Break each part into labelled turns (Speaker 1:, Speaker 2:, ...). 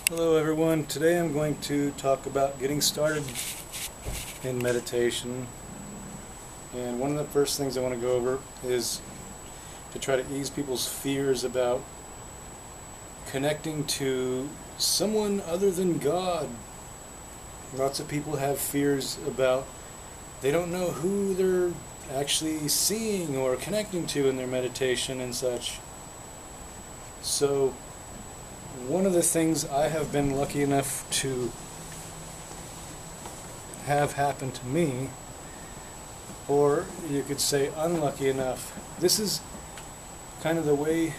Speaker 1: Hello everyone. Today I'm going to talk about getting started in meditation. And one of the first things I want to go over is to try to ease people's fears about connecting to someone other than God. Lots of people have fears about they don't know who they're actually seeing or connecting to in their meditation and such. So one of the things I have been lucky enough to have happen to me, or you could say unlucky enough, this is kind of the way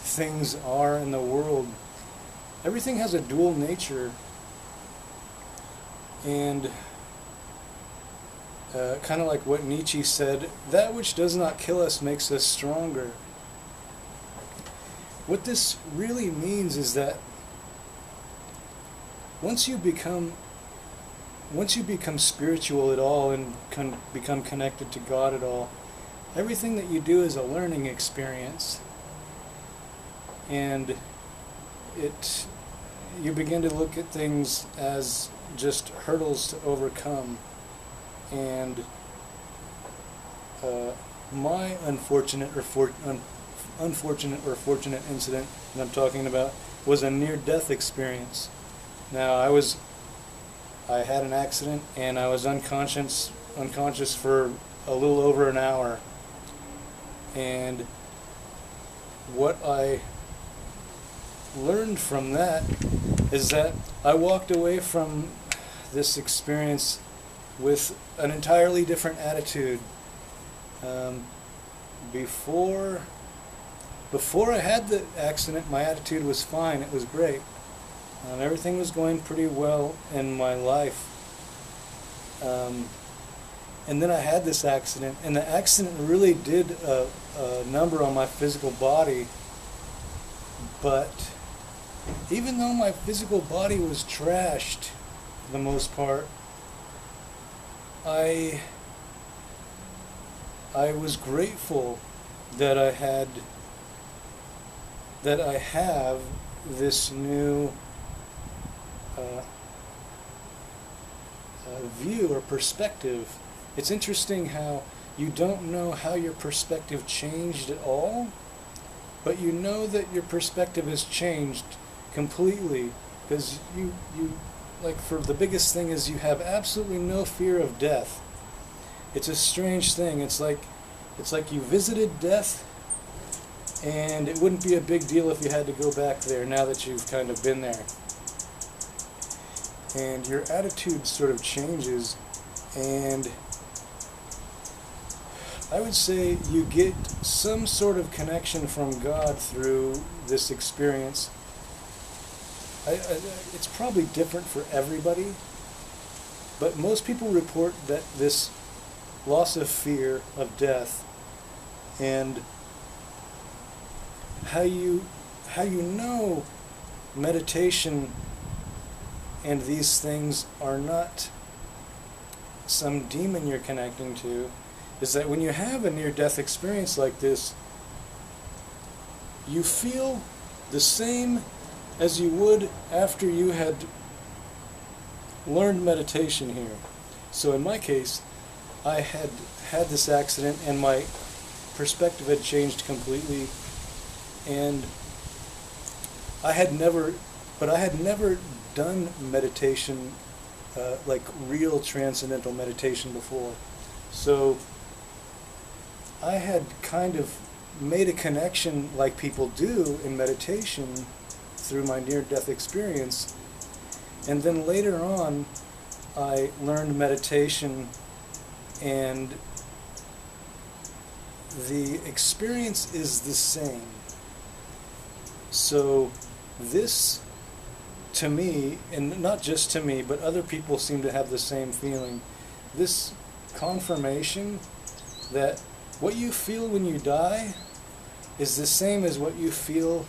Speaker 1: things are in the world. Everything has a dual nature, and kind of like what Nietzsche said, that which does not kill us makes us stronger. What this really means is that once you become spiritual at all and become connected to God at all, everything that you do is a learning experience, and you begin to look at things as just hurdles to overcome. And my unfortunate or fortunate incident that I'm talking about was a near-death experience. Now, I had an accident and I was unconscious for a little over an hour. And what I learned from that is that I walked away from this experience with an entirely different attitude. Before I had the accident, my attitude was fine. It was great. Everything was going pretty well in my life. And then I had this accident, and the accident really did a number on my physical body. But even though my physical body was trashed for the most part, I was grateful that I have this new view or perspective. It's interesting how you don't know how your perspective changed at all, but you know that your perspective has changed completely, because you like, for the biggest thing is you have absolutely no fear of death. It's a strange thing. It's like you visited death, and it wouldn't be a big deal if you had to go back there now that you've kind of been there. And your attitude sort of changes, and I would say you get some sort of connection from God through this experience. It's probably different for everybody, but most people report that this loss of fear of death, and how you know meditation and these things are not some demon you're connecting to, is that when you have a near-death experience like this, you feel the same as you would after you had learned meditation here. So in my case, I had this accident and my perspective had changed completely, and I had never done meditation, like real transcendental meditation before. So I had kind of made a connection like people do in meditation through my near-death experience, and then later on I learned meditation, and the experience is the same. So this, to me, and not just to me, but other people seem to have the same feeling, this confirmation that what you feel when you die is the same as what you feel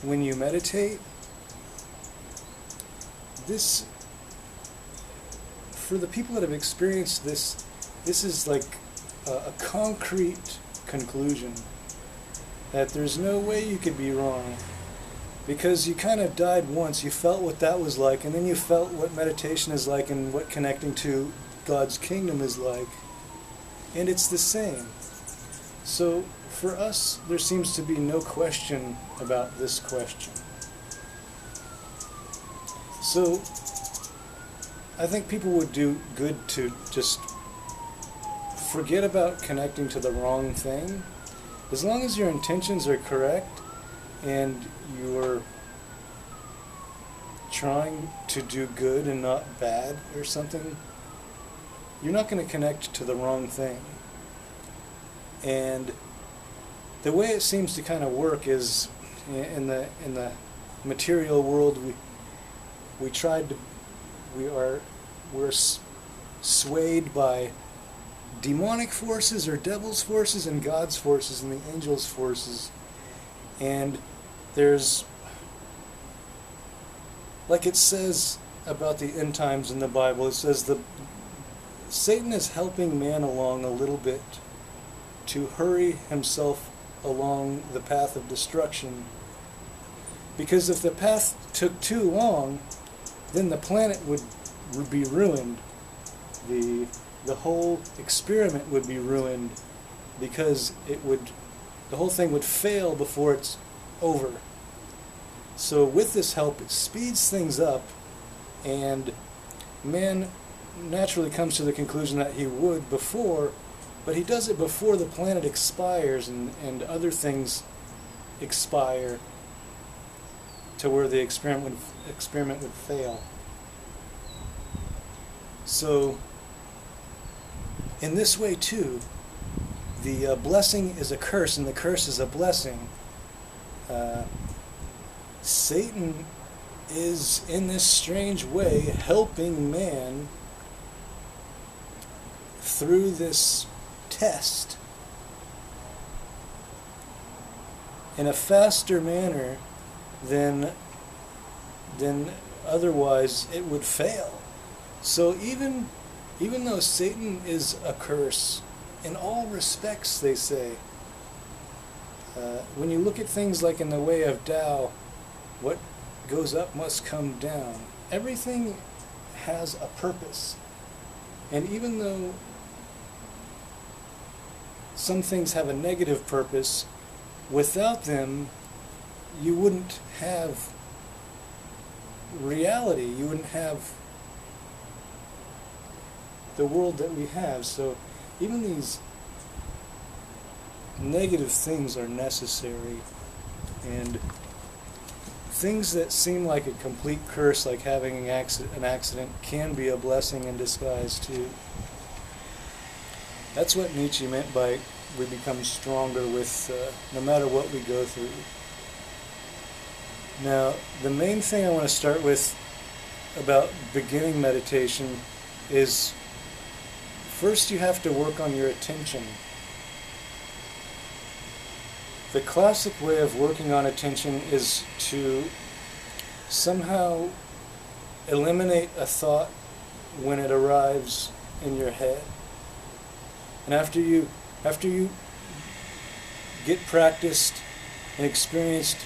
Speaker 1: when you meditate. This, for the people that have experienced this, this is like a concrete conclusion that there's no way you could be wrong. because you kind of died once. You felt what that was like, and then you felt what meditation is like and what connecting to God's kingdom is like. And it's the same. So for us, there seems to be no question about this question. So I think people would do good to just forget about connecting to the wrong thing. As long as your intentions are correct and you're trying to do good and not bad or something, you're not going to connect to the wrong thing. And the way it seems to kind of work is in the material world, we're swayed by demonic forces or devil's forces and God's forces and the angels' forces. And there's, like it says about the end times in the Bible, it says Satan is helping man along a little bit to hurry himself along the path of destruction. Because if the path took too long, then the planet would be ruined. The whole experiment would be ruined, because the whole thing would fail before it's over. So with this help, it speeds things up, and man naturally comes to the conclusion that he would before, but he does it before the planet expires and other things expire to where the experiment would fail. So in this way too, the blessing is a curse and the curse is a blessing. Satan is in this strange way helping man through this test in a faster manner than otherwise it would fail. So even though Satan is a curse in all respects, they say, when you look at things like in the way of Tao, what goes up must come down. Everything has a purpose. And even though some things have a negative purpose, without them, you wouldn't have reality. You wouldn't have the world that we have. So even these negative things are necessary, and things that seem like a complete curse, like having an accident, can be a blessing in disguise too. That's what Nietzsche meant by we become stronger with no matter what we go through. Now, the main thing I want to start with about beginning meditation is, first you have to work on your attention. The classic way of working on attention is to somehow eliminate a thought when it arrives in your head. And after you get practiced and experienced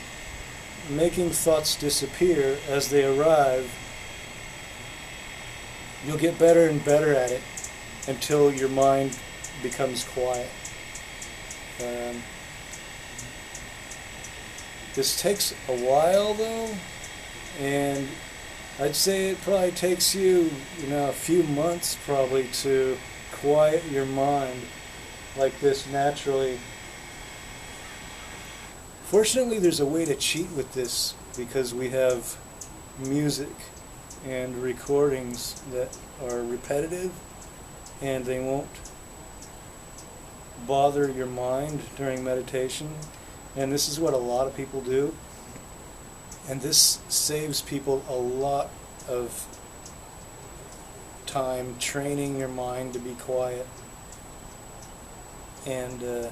Speaker 1: making thoughts disappear as they arrive, you'll get better and better at it until your mind becomes quiet. This takes a while though, and I'd say it probably takes you, a few months probably to quiet your mind like this naturally. Fortunately, there's a way to cheat with this, because we have music and recordings that are repetitive and they won't bother your mind during meditation. And this is what a lot of people do. And this saves people a lot of time training your mind to be quiet. And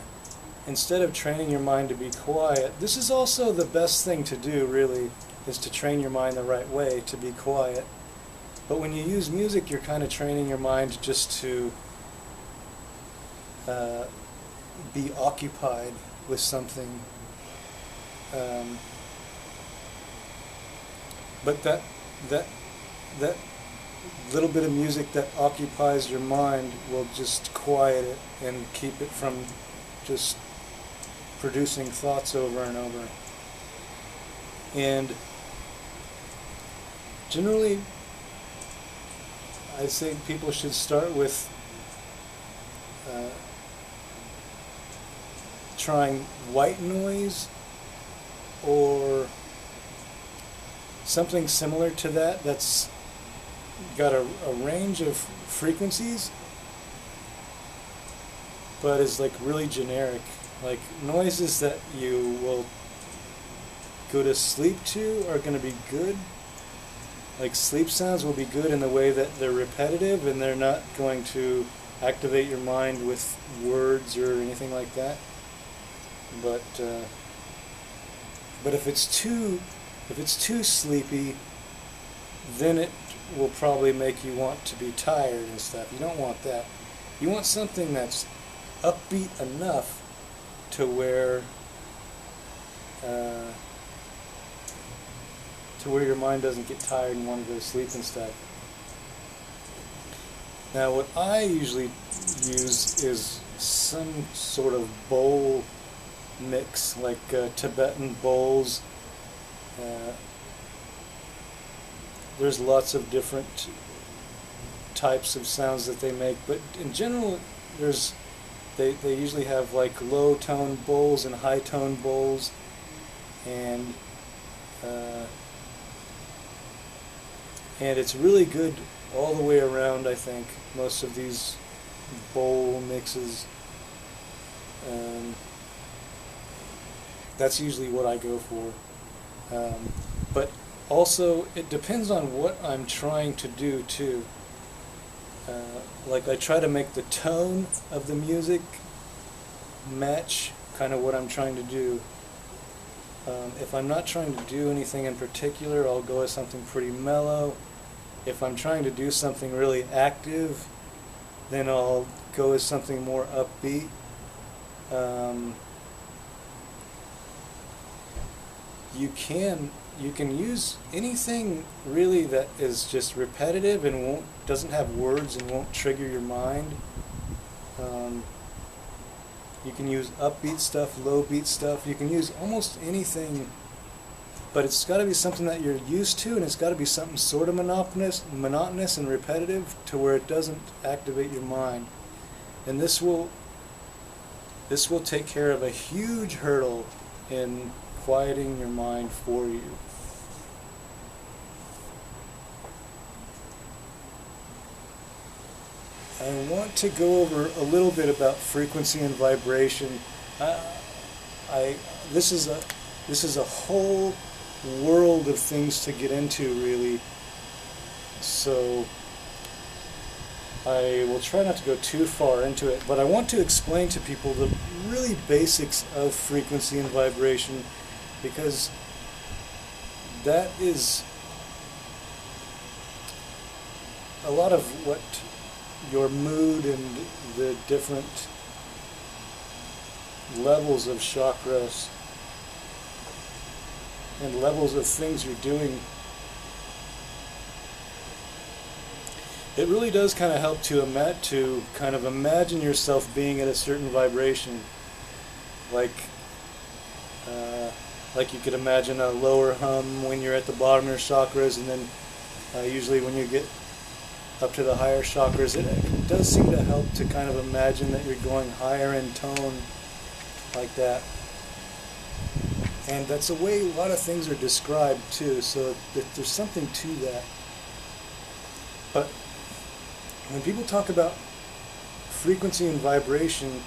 Speaker 1: instead of training your mind to be quiet, this is also the best thing to do, really, is to train your mind the right way to be quiet. But when you use music, you're kind of training your mind just to be occupied with something. but that that little bit of music that occupies your mind will just quiet it and keep it from just producing thoughts over and over. And generally, I say people should start with trying white noise or something similar to that that's got a range of frequencies but is like really generic. Like noises that you will go to sleep to are going to be good. Like sleep sounds will be good in the way that they're repetitive and they're not going to activate your mind with words or anything like that. But if it's too sleepy, then it will probably make you want to be tired and stuff. You don't want that. You want something that's upbeat enough to where your mind doesn't get tired and want to go to sleep and stuff. Now, what I usually use is some sort of bowl mix, like Tibetan bowls. There's lots of different types of sounds that they make, but in general, they usually have like low tone bowls and high tone bowls, and it's really good all the way around. I think most of these bowl mixes. That's usually what I go for. But also, it depends on what I'm trying to do too. Like I try to make the tone of the music match kind of what I'm trying to do. If I'm not trying to do anything in particular, I'll go with something pretty mellow. If I'm trying to do something really active, then I'll go with something more upbeat. You can use anything really that is just repetitive and doesn't have words and won't trigger your mind. You can use upbeat stuff, low beat stuff. You can use almost anything, but it's got to be something that you're used to, and it's got to be something sort of monotonous and repetitive to where it doesn't activate your mind. And this will take care of a huge hurdle in quieting your mind for you. I want to go over a little bit about frequency and vibration. This is a whole world of things to get into, really. So I will try not to go too far into it, but I want to explain to people the really basics of frequency and vibration, because that is a lot of what your mood and the different levels of chakras and levels of things you're doing. It really does kind of help to kind of imagine yourself being at a certain vibration, like you could imagine a lower hum when you're at the bottom of your chakras, and then usually when you get up to the higher chakras, it does seem to help to kind of imagine that you're going higher in tone like that. And that's the way a lot of things are described too, so there's something to that. But when people talk about frequency and vibration,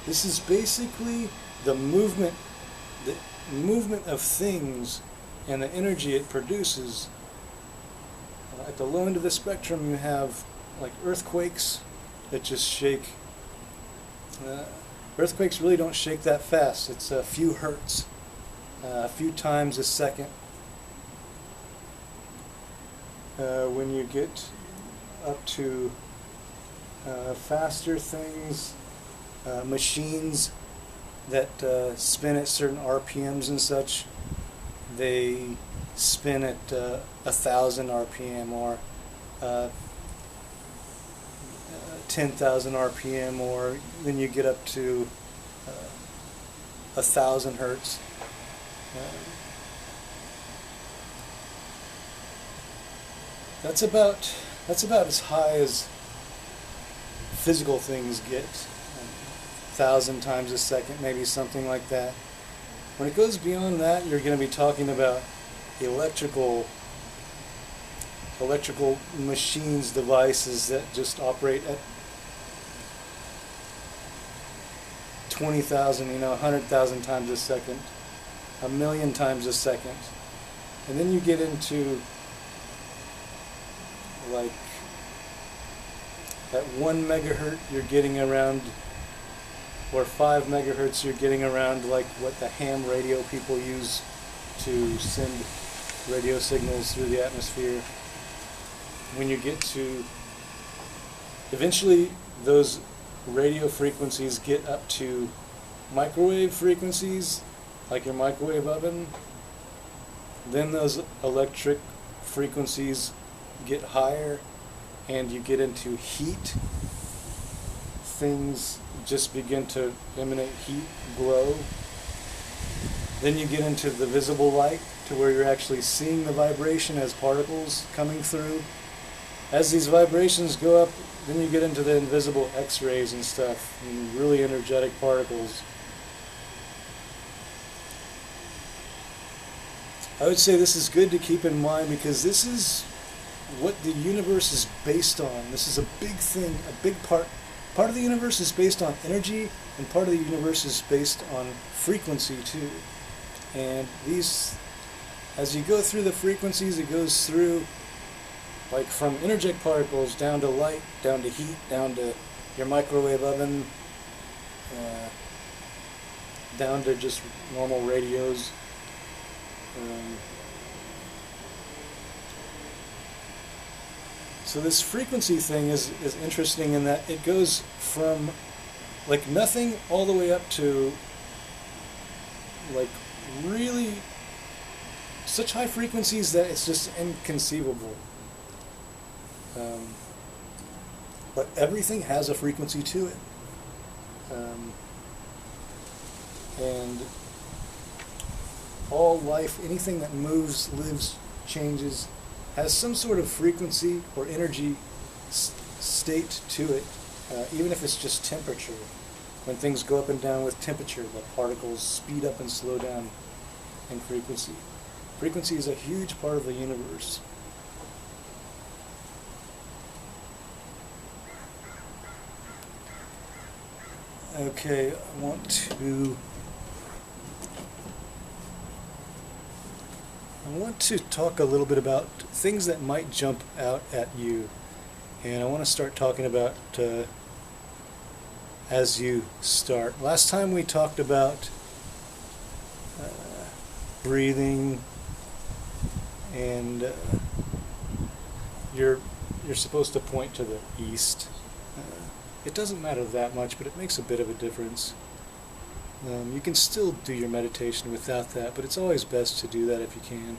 Speaker 1: this is basically the movement of things and the energy it produces. At the low end of the spectrum, you have like earthquakes that just shake. Earthquakes really don't shake that fast. It's a few hertz, a few times a second. When you get up to faster things, machines that spin at certain RPMs and such, they spin at 1,000 RPM or 10,000 RPM, or then you get up to 1,000 hertz. That's about as high as physical things get. 1,000 times a second, maybe something like that. When it goes beyond that, you're going to be talking about electrical machines, devices that just operate at 20,000, 100,000 times a second, 1,000,000 times a second. And then you get into like at 1 megahertz you're getting around, or 5 megahertz you're getting around like what the ham radio people use to send radio signals through the atmosphere. When you get to, eventually those radio frequencies get up to microwave frequencies, like your microwave oven. Then those electric frequencies get higher and you get into heat. Things just begin to emanate heat, glow. Then you get into the visible light, to where you're actually seeing the vibration as particles coming through. As these vibrations go up, then you get into the invisible X-rays and stuff, and really energetic particles. I would say this is good to keep in mind, because this is what the universe is based on. This is a big thing, a big part. Part of the universe is based on energy, and part of the universe is based on frequency too. And these, as you go through the frequencies, it goes through like from energetic particles down to light, down to heat, down to your microwave oven, down to just normal radios. So this frequency thing is interesting in that it goes from like nothing all the way up to like really such high frequencies that it's just inconceivable. But everything has a frequency to it. And all life, anything that moves, lives, changes, has some sort of frequency or energy state to it, even if it's just temperature. When things go up and down with temperature, the particles speed up and slow down in frequency. Frequency is a huge part of the universe. Okay, I want to talk a little bit about things that might jump out at you, and I want to start talking about as you start. Last time we talked about breathing, and you're supposed to point to the east. It doesn't matter that much, but it makes a bit of a difference. You can still do your meditation without that, but it's always best to do that if you can.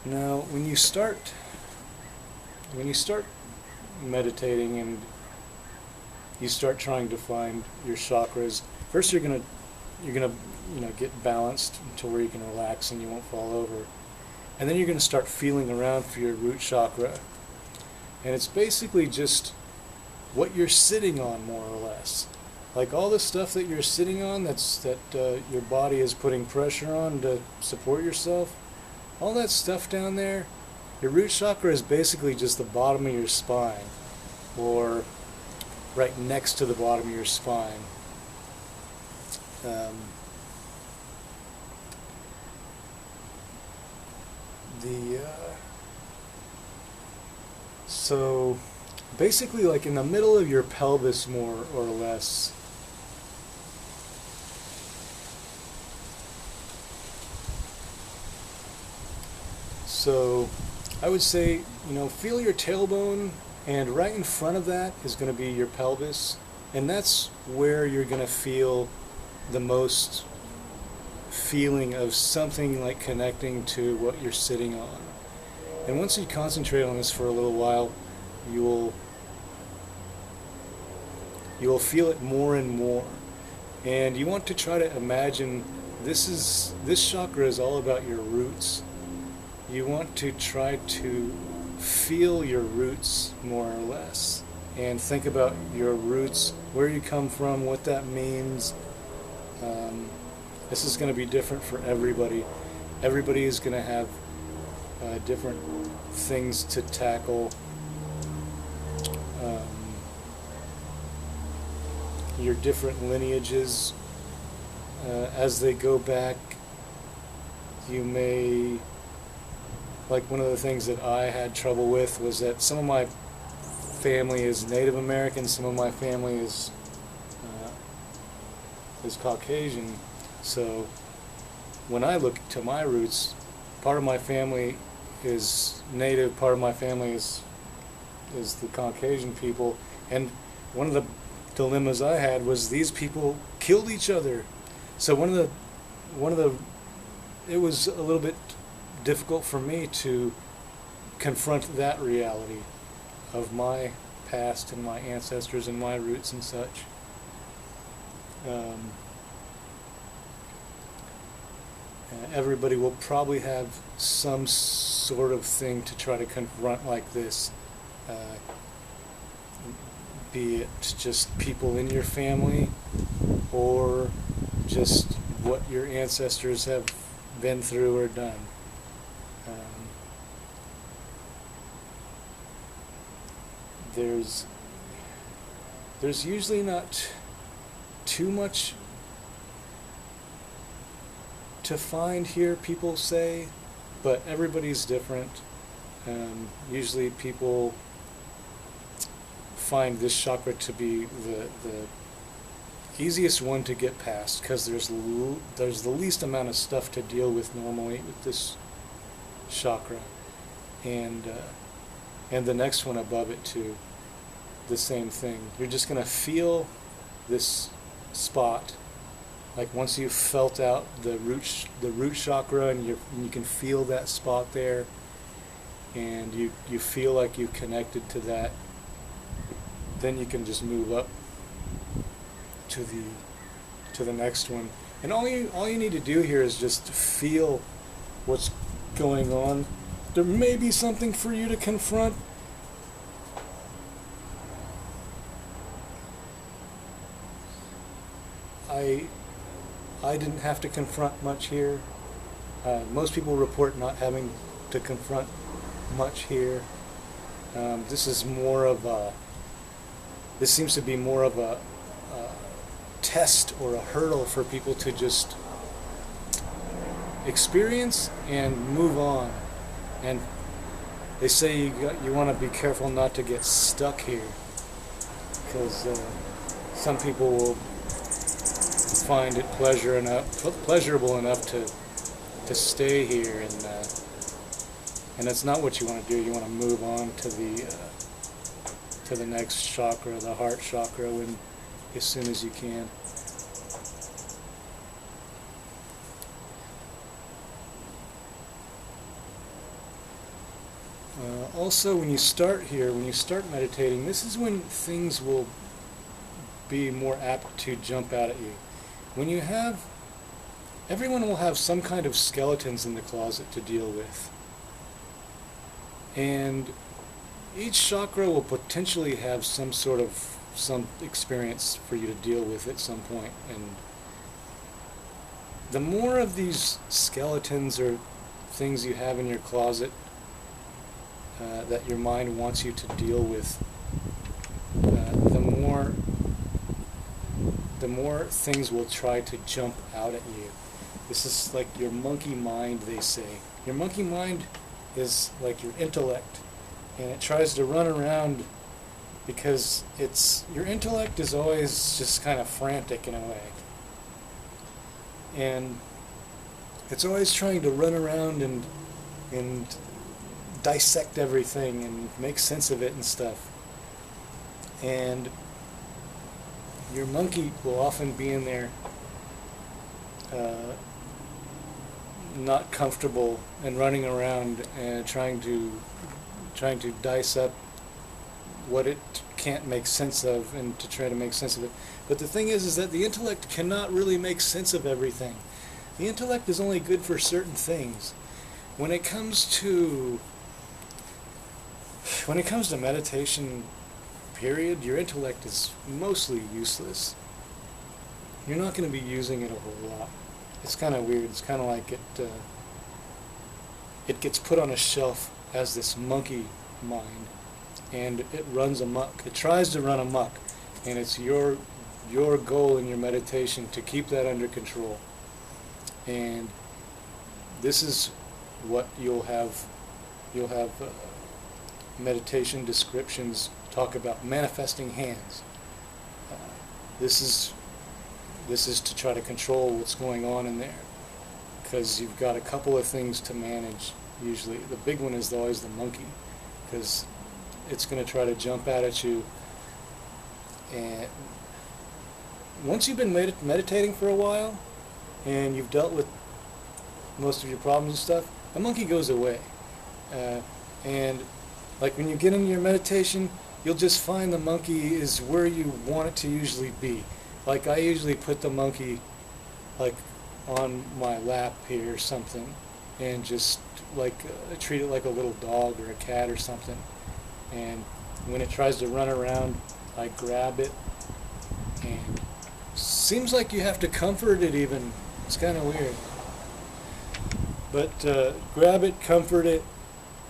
Speaker 1: Now, when you start meditating and you start trying to find your chakras, first you're gonna get balanced to where you can relax and you won't fall over. And then you're going to start feeling around for your root chakra. And it's basically just what you're sitting on, more or less. Like all the stuff that you're sitting on, that your body is putting pressure on to support yourself, all that stuff down there, your root chakra is basically just the bottom of your spine, or right next to the bottom of your spine. So basically like in the middle of your pelvis, more or less. So I would say, feel your tailbone, and right in front of that is going to be your pelvis, And that's where you're going to feel the most feeling of something like connecting to what you're sitting on. And once you concentrate on this for a little while, you will feel it more and more. And you want to try to imagine this chakra is all about your roots. You want to try to feel your roots more or less, and think about your roots, where you come from, what that means. This is going to be different for everybody. Everybody is going to have different things to tackle. Your different lineages, as they go back, you may, like one of the things that I had trouble with was that some of my family is Native American, some of my family is Caucasian. So when I look to my roots, part of my family is Native, part of my family is the Caucasian people, and one of the dilemmas I had was these people killed each other. So it was a little bit difficult for me to confront that reality of my past and my ancestors and my roots and such. Everybody will probably have some sort of thing to try to confront like this. Be it just people in your family, or just what your ancestors have been through or done. There's usually not too much to find here, people say, but everybody's different. Usually people find this chakra to be the easiest one to get past, because there's the least amount of stuff to deal with normally with this chakra, and the next one above it too, the same thing. You're just going to feel this spot, like once you've felt out the root chakra, and you can feel that spot there, and you feel like you've connected to that. Then you can just move up to the next one, and all you need to do here is just feel what's going on. There may be something for you to confront. I didn't have to confront much here. Most people report not having to confront much here. This seems to be more of a test or a hurdle for people to just experience and move on. And they say you want to be careful not to get stuck here, because some people will find it pleasurable enough to stay here, and that's not what you want to do. You want to move on to the next chakra, the heart chakra, as soon as you can. Also, when you start meditating, this is when things will be more apt to jump out at you. Everyone will have some kind of skeletons in the closet to deal with. And each chakra will potentially have some experience for you to deal with at some point. And the more of these skeletons or things you have in your closet that your mind wants you to deal with, the more things will try to jump out at you. This is like your monkey mind, they say. Your monkey mind is like your intellect, and it tries to run around because your intellect is always just kind of frantic in a way. And it's always trying to run around and dissect everything and make sense of it and stuff. And your monkey will often be in there not comfortable and running around and trying to dice up what it can't make sense of and to try to make sense of it. But the thing is that the intellect cannot really make sense of everything. The intellect is only good for certain things. When it comes to meditation, period, your intellect is mostly useless. You're not going to be using it a whole lot. It's kind of weird. It's kind of like it gets put on a shelf as this monkey mind, and it runs amok. It tries to run amok, and it's your goal in your meditation to keep that under control. And this is what you'll have meditation descriptions talk about: manifesting hands. This is to try to control what's going on in there, because you've got a couple of things to manage. Usually the big one is always the monkey, because it's going to try to jump out at you. And once you've been meditating for a while and you've dealt with most of your problems and stuff, the monkey goes away. And like when you get into your meditation, you'll just find the monkey is where you want it to usually be. Like I usually put the monkey like on my lap here or something, and just like treat it like a little dog or a cat or something. And when it tries to run around, I grab it, and seems like you have to comfort it even. It's kind of weird. But grab it, comfort it,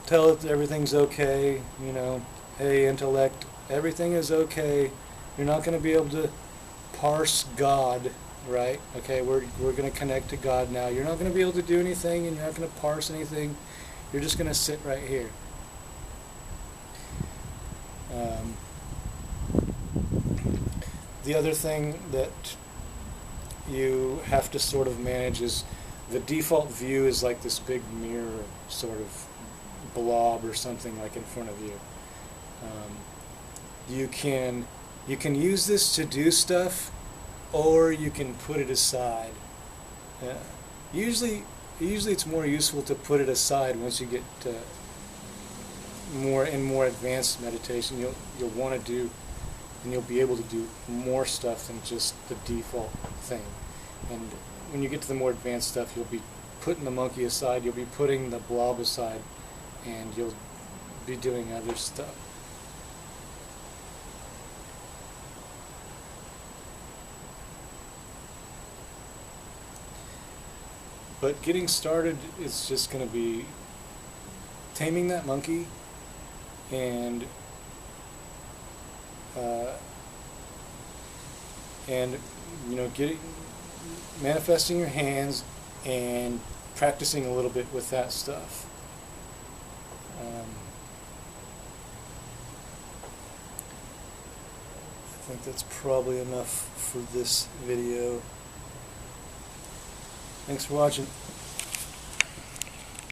Speaker 1: tell it everything's okay, you know, hey intellect, everything is okay. You're not going to be able to parse God, right? Okay, we're going to connect to God now. You're not going to be able to do anything, and you're not going to parse anything. You're just going to sit right here. The other thing that you have to sort of manage is the default view is like this big mirror sort of blob or something like in front of you. You can use this to do stuff, or you can put it aside. Usually it's more useful to put it aside once you get more advanced meditation. You'll want to do, and you'll be able to do more stuff than just the default thing. And when you get to the more advanced stuff, you'll be putting the monkey aside, you'll be putting the blob aside, and you'll be doing other stuff. But getting started is just going to be taming that monkey and you know, manifesting your hands and practicing a little bit with that stuff. I think that's probably enough for this video. Thanks for watching.